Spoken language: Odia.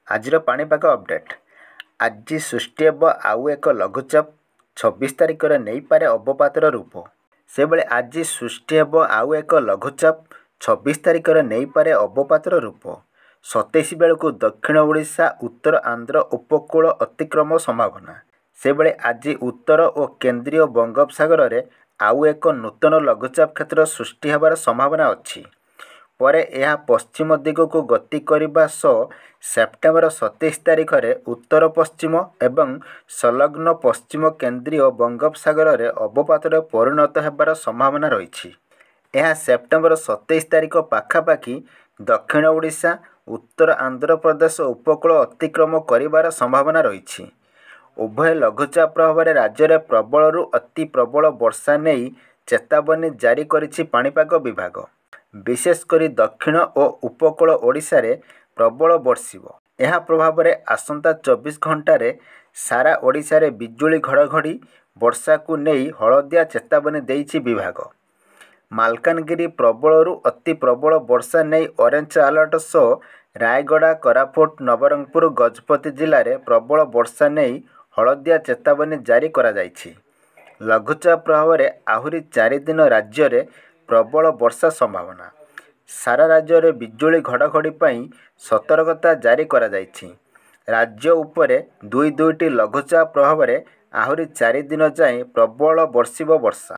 ଆଜିର ପାଣିପାଗ ଅପଡେଟ୍। ଆଜି ସୃଷ୍ଟି ହେବ ଆଉ ଏକ ଲଘୁଚାପ 26 ତାରିଖରେ ନେଇପାରେ ଅବପାତର ରୂପ। ସେଭଳି ଆଜି ସୃଷ୍ଟି ହେବ ଆଉ ଏକ ଲଘୁଚାପ 26 ତାରିଖରେ ନେଇପାରେ ଅବପାତର ରୂପ। 27 ବେଳକୁ ଦକ୍ଷିଣ ଓଡ଼ିଶା ଉତ୍ତର ଆନ୍ଧ୍ର ଉପକୂଳ ଅତିକ୍ରମ ସମ୍ଭାବନା। ସେଭଳି ଆଜି ଉତ୍ତର ଓ କେନ୍ଦ୍ରୀୟ ବଙ୍ଗୋପସାଗରରେ ଆଉ ଏକ ନୂତନ ଲଘୁଚାପ କ୍ଷେତ୍ର ସୃଷ୍ଟି ହେବାର ସମ୍ଭାବନା ଅଛି। ପରେ ଏହା ପଶ୍ଚିମ ଦିଗକୁ ଗତି କରିବା ସହ ସେପ୍ଟେମ୍ବର 27 ତାରିଖରେ ଉତ୍ତର ପଶ୍ଚିମ ଏବଂ ସଂଲଗ୍ନ ପଶ୍ଚିମ କେନ୍ଦ୍ରୀୟ ବଙ୍ଗୋପସାଗରରେ ଅବପାତରେ ପରିଣତ ହେବାର ସମ୍ଭାବନା ରହିଛି। ଏହା ସେପ୍ଟେମ୍ବର 27 ତାରିଖ ପାଖାପାଖି ଦକ୍ଷିଣ ଓଡ଼ିଶା ଉତ୍ତର ଆନ୍ଧ୍ରପ୍ରଦେଶ ଉପକୂଳ ଅତିକ୍ରମ କରିବାର ସମ୍ଭାବନା ରହିଛି। ଉଭୟ ଲଘୁଚାପ ପ୍ରଭାବରେ ରାଜ୍ୟରେ ପ୍ରବଳରୁ ଅତି ପ୍ରବଳ ବର୍ଷା ନେଇ ଚେତାବନୀ ଜାରି କରିଛି ପାଣିପାଗ ବିଭାଗ। ବିଶେଷ କରି ଦକ୍ଷିଣ ଓ ଉପକୂଳ ଓଡ଼ିଶାରେ ପ୍ରବଳ ବର୍ଷିବ। ଏହା ପ୍ରଭାବରେ ଆସନ୍ତା 24 ଘଣ୍ଟାରେ ସାରା ଓଡ଼ିଶାରେ ବିଜୁଳି ଘଡ଼ଘଡ଼ି ବର୍ଷାକୁ ନେଇ ହଳଦିଆ ଚେତାବନୀ ଦେଇଛି ବିଭାଗ। ମାଲକାନଗିରି ପ୍ରବଳରୁ ଅତି ପ୍ରବଳ ବର୍ଷା ନେଇ ଅରେଞ୍ଜ ଆଲର୍ଟ ସହ ରାୟଗଡ଼ା କୋରାପୁଟ ନବରଙ୍ଗପୁର ଗଜପତି ଜିଲ୍ଲାରେ ପ୍ରବଳ ବର୍ଷା ନେଇ ହଳଦିଆ ଚେତାବନୀ ଜାରି କରାଯାଇଛି। ଲଘୁଚାପ ପ୍ରଭାବରେ ଆହୁରି 4 ଦିନ ରାଜ୍ୟରେ ପ୍ରବଳ ବର୍ଷା ସମ୍ଭାବନା। ସାରା ରାଜ୍ୟରେ ବିଜୁଳି ଘଡ଼ଘଡ଼ି ପାଇଁ ସତର୍କତା ଜାରି କରାଯାଇଛି। ରାଜ୍ୟ ଉପରେ ଦୁଇଟି ଲଘୁଚାପ ପ୍ରଭାବରେ ଆହୁରି 4 ଦିନ ଯାଏଁ ପ୍ରବଳ ବର୍ଷିବ ବର୍ଷା।